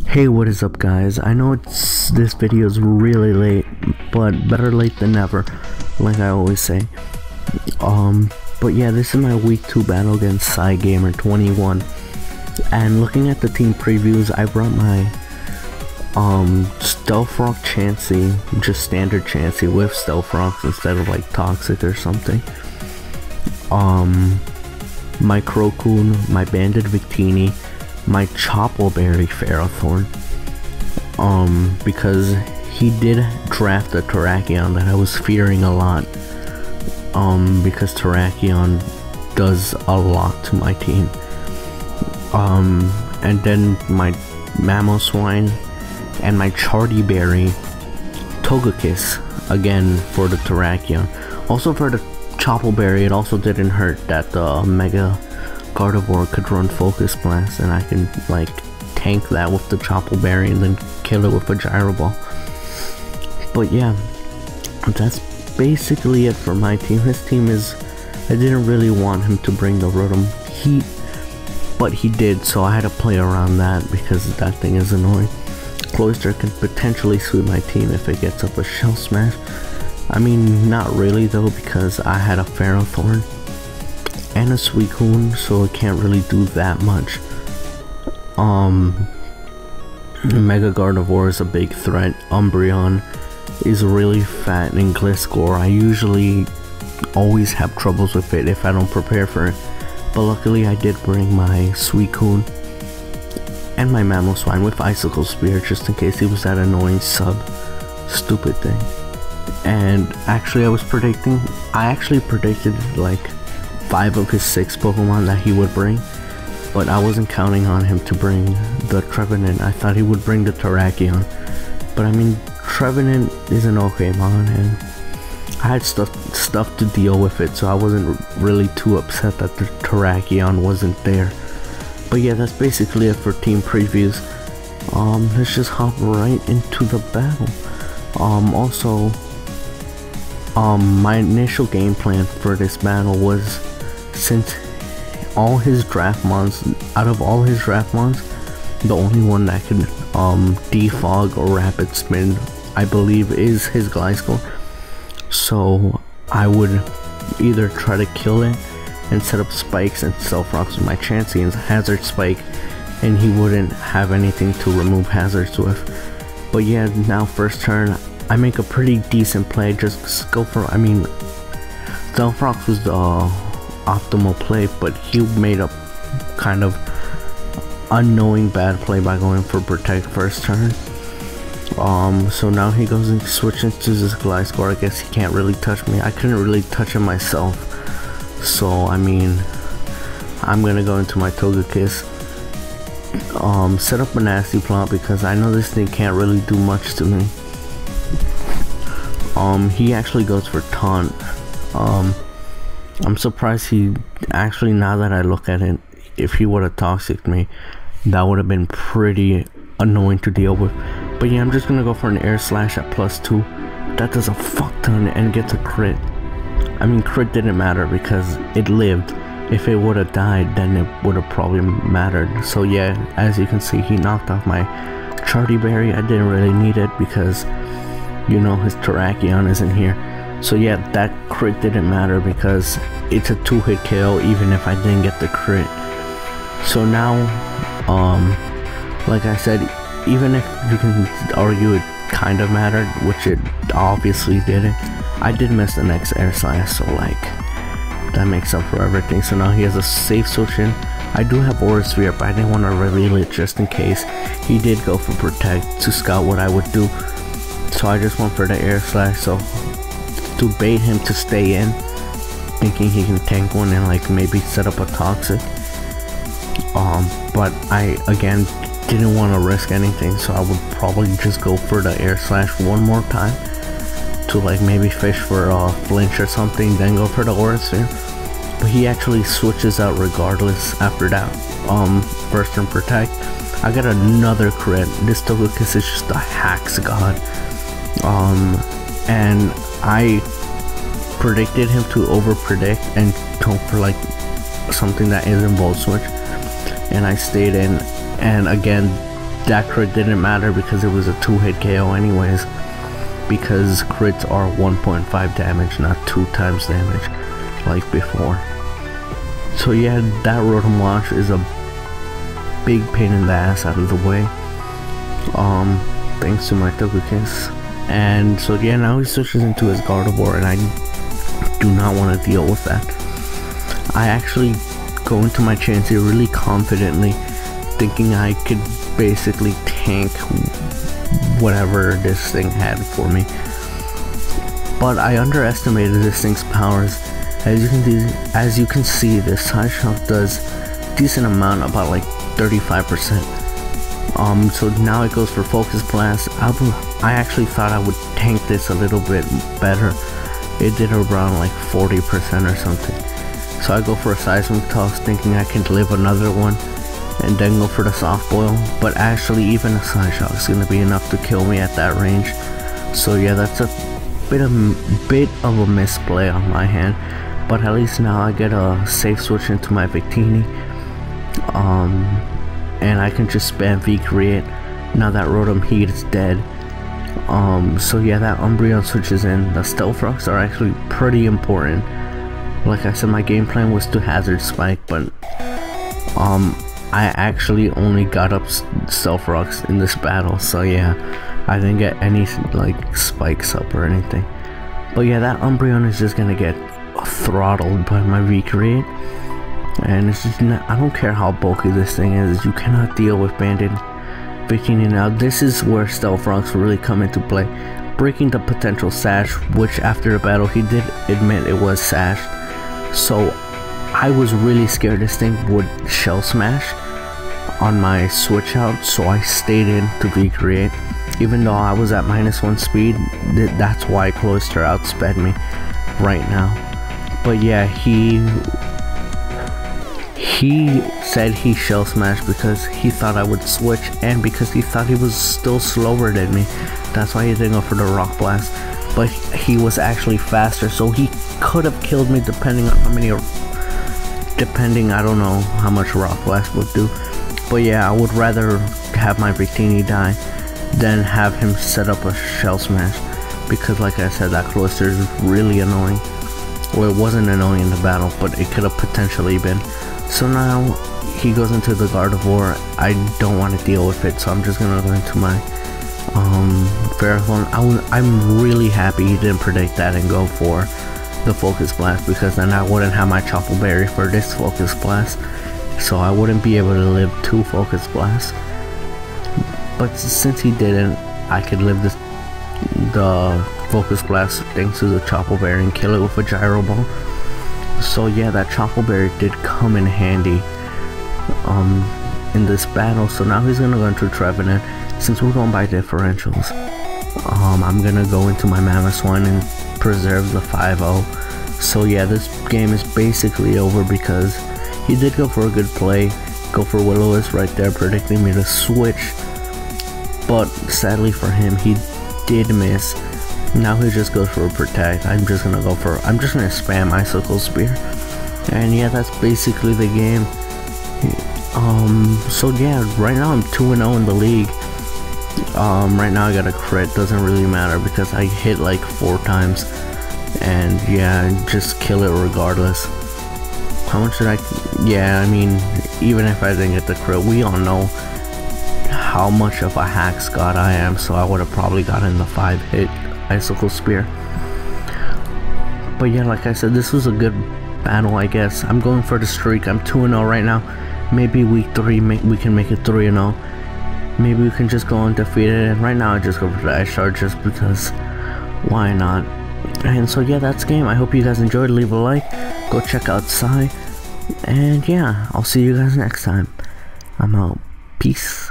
Hey, what is up guys? I know this video is really late, but better late than never, like I always say. But yeah, this is my week 2 battle against Gamer21, and looking at the team previews, I brought my Stealth Rock Chansey, just standard Chansey with Stealth Rocks instead of like Toxic or something. My Crocoon, my Banded Victini, my Choppleberry Ferrothorn, because he did draft a Terrakion that I was fearing a lot, because Terrakion does a lot to my team. And then my Mamoswine and my Chardyberry Togekiss, again for the Terrakion. Also for the Choppleberry, it also didn't hurt that the Mega Gardevoir could run Focus Blast, and I can like tank that with the Choppleberry and then kill it with a Gyro Ball. But yeah, that's basically it for my team. His team is, I didn't really want him to bring the Rotom Heat, but he did, so I had to play around that because that thing is annoying. Cloyster can potentially sweep my team if it gets up a Shell Smash. I mean, not really though, because I had a Ferrothorn and a Suicune, so it can't really do that much. Mega Gardevoir is a big threat. Umbreon is really fat, and Gliscor, I usually always have troubles with it if I don't prepare for it. But luckily I did bring my Suicune and my Mamoswine with Icicle Spear, just in case he was that annoying stupid thing. And actually I actually predicted like 5 of his 6 Pokemon that he would bring, but I wasn't counting on him to bring the Trevenant. I thought he would bring the Terrakion, but I mean, Trevenant is an okay mon, and I had stuff to deal with it, so I wasn't really too upset that the Terrakion wasn't there. But yeah, that's basically it for team previews. Let's just hop right into the battle. Also, my initial game plan for this battle was, since all his draft mons, out of all his draft mons, the only one that can defog or rapid spin, I believe, is his Gliscor. So I would either try to kill it and set up spikes and Stealth Rocks with my Chansey and Hazard Spike, and he wouldn't have anything to remove hazards with. But yeah, now first turn, I make a pretty decent play. Just go for, I mean, Stealth Rocks was the optimal play, but he made a kind of unknowing bad play by going for Protect first turn. So now he goes and switches to his Gliscor. I guess he can't really touch me. I couldn't really touch him myself, so I mean, I'm gonna go into my Togekiss, set up a nasty plot because I know this thing can't really do much to me. He actually goes for Taunt. I'm surprised he actually, now that I look at it, if he would have Toxic'd me, that would have been pretty annoying to deal with. But yeah, I'm just gonna go for an Air Slash at +2. That does a fuck ton and gets a crit. I mean, crit didn't matter because it lived. If it would have died, then it would have probably mattered. So yeah, as you can see, he knocked off my Chardyberry. I didn't really need it because, you know, his Terrakion isn't here. So yeah, that crit didn't matter because it's a 2-hit KO even if I didn't get the crit. So now, like I said, even if you can argue it kind of mattered, which it obviously didn't, I did miss the next Air Slash, so like, that makes up for everything. So now he has a safe switch in. I do have Aura Sphere, but I didn't want to reveal it just in case he did go for Protect to scout what I would do. So I just went for the Air Slash, so to bait him to stay in, thinking he can tank one and like maybe set up a Toxic. But I again didn't want to risk anything, so I would probably just go for the Air Slash one more time to like maybe fish for a flinch or something, then go for the Aura Sphere. But he actually switches out regardless after that. First turn Protect, I got another crit. This Togekiss is just a hacks god. And I predicted him to over predict and go for like something that isn't Volt Switch, and I stayed in, and again that crit didn't matter because it was a 2-hit KO anyways, because crits are 1.5 damage, not 2 times damage like before. So yeah, that Rotom launch is a big pain in the ass out of the way, thanks to my Togekiss. And so yeah, now he switches into his Gardevoir, and I do not want to deal with that. I actually go into my Chansey really confidently, thinking I could basically tank whatever this thing had for me. But I underestimated this thing's powers. As you can see, this Side Shock does decent amount, about like 35%. So now it goes for Focus Blast. I actually thought I would tank this a little bit better. It did around like 40% or something. So I go for a Seismic Toss, thinking I can live another one, and then go for the Soft Boil. But actually, even a Side Shock is gonna be enough to kill me at that range. So yeah, that's a bit of a misplay on my hand. But at least now I get a safe switch into my Victini. And I can just spam V-Create now that Rotom Heat is dead. So yeah, that Umbreon switches in. The Stealth Rocks are actually pretty important. Like I said, my game plan was to Hazard Spike, but I actually only got up Stealth Rocks in this battle, so yeah, I didn't get any like spikes up or anything. But yeah, that Umbreon is just gonna get throttled by my V-Create. And it's just not, I don't care how bulky this thing is, you cannot deal with Banded Victini. Now this is where Stealth Rocks really come into play, breaking the potential Sash, which after the battle he did admit it was sashed. So I was really scared this thing would Shell Smash on my switch out, so I stayed in to V-Create. Even though I was at -1 speed, that's why Cloyster outsped me right now. But yeah, he said he Shell Smashed because he thought I would switch, and because he thought he was still slower than me. That's why he didn't go for the Rock Blast. But he was actually faster, so he could have killed me depending on how many, I don't know how much Rock Blast would do. But yeah, I would rather have my Victini die than have him set up a Shell Smash, because like I said, that Cloyster is really annoying. Well, it wasn't annoying in the battle, but it could have potentially been. So now he goes into the Gardevoir. I don't want to deal with it, so I'm just gonna go into my Ferrothorn. I'm really happy he didn't predict that and go for the Focus Blast, because then I wouldn't have my Chople Berry for this Focus Blast, so I wouldn't be able to live 2 Focus Blasts. But since he didn't, I could live the Focus Blast thanks to the Chople Berry and kill it with a Gyro Ball. So yeah, that Chople Berry did come in handy in this battle. So now he's gonna go into Trevenant. Since we're going by differentials, I'm gonna go into my Mamoswine and preserve the 5-0. So yeah, this game is basically over because he did go for a good play, go for Will-O-Wisp right there, predicting me to switch. But sadly for him, he did miss. Now he just goes for a Protect. I'm just gonna spam Icicle Spear. And yeah, that's basically the game. So yeah, right now I'm 2-0 in the league. Right now I got a crit, doesn't really matter because I hit like 4 times. And yeah, just kill it regardless. How much did I, yeah, I mean, even if I didn't get the crit, we all know how much of a hack Scott I am, so I would have probably gotten the 5-hit Icicle Spear. But yeah, like I said, this was a good battle, I guess. I'm going for the streak. I'm 2-0 right now. Maybe week 3 we can make it 3-0. Maybe we can just go undefeated, and right now I just go for the Ice Shard just because why not. And so yeah, that's the game. I hope you guys enjoyed. Leave a like, go check out Psy, and yeah, I'll see you guys next time. I'm out. Peace.